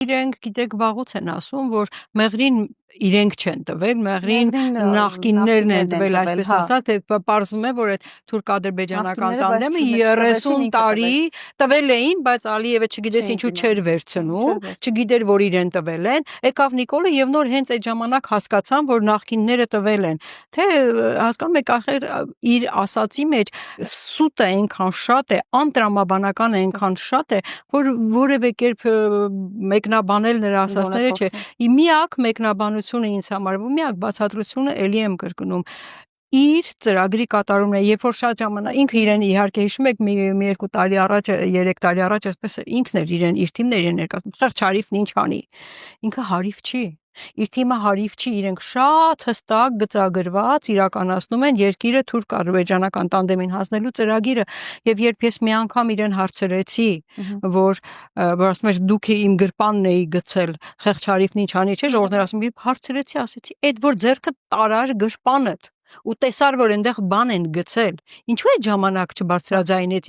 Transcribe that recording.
իրենք գիտեք վաղուց են ասում, որ մեղրին իրենք չեն տվել, մեղրին նախկիններն են տվել, այսպես ասած, պարզվում է, որ այդ թուրք-ադրբեջանական տանդեմը 30 տարի տվել էին, բայց Ալիևը չգիտես ինչու չէր վերցնում, չգիտեր, որ իրեն տվել են, եկավ Նիկոլը եւ նոր հենց այդ ժամանակ հասկացան, որ նախկինները տվել են, թե հասկանում եք, ախր իր ասացի մեջ սուտը այնքան շատ է, անտրամաբանական այնքան շատ է, որ որևէ կերպ մեկնաբանել նրա ասածները չէ։ Միակ մեկնաբանությունը ինձ համար, միակ բացատրությունը էլի եմ կրկնում, իր ծրագրի կատարումն է, երբ որ շատ ժամանակ ինքը իրեն իհարկե հիշում եք մի 2 տարի առաջ, 3 տարի առաջ այսպես ինքն էր իրեն իր թիմն էր իրեն ներկայացնում, խեղճ Հարիվն ինչ անի։ Ինքը Հարիվ չի։ Իր թիմը Հարիվ չի, իրենք շատ հստակ գծագրված իրականացնում են երկիրը թուրք-ադրբեջանական տանդեմին հանձնելու ծրագիրը, եւ երբ ես մի անգամ իրեն հարցրեցի, որ ասում էր դուք իմ գրպանն էի գցել, խեղճ Հարիվն ինչ անի, չէ, ժողովուրդն ասում, երբ հարցրեցի, ասեցի, այդ որ ձեռքը տարար գրպանդ ու տեսար, որ այնտեղ բան են գցել, ինչու այդ ժամանակ չբարձրաձայնեցի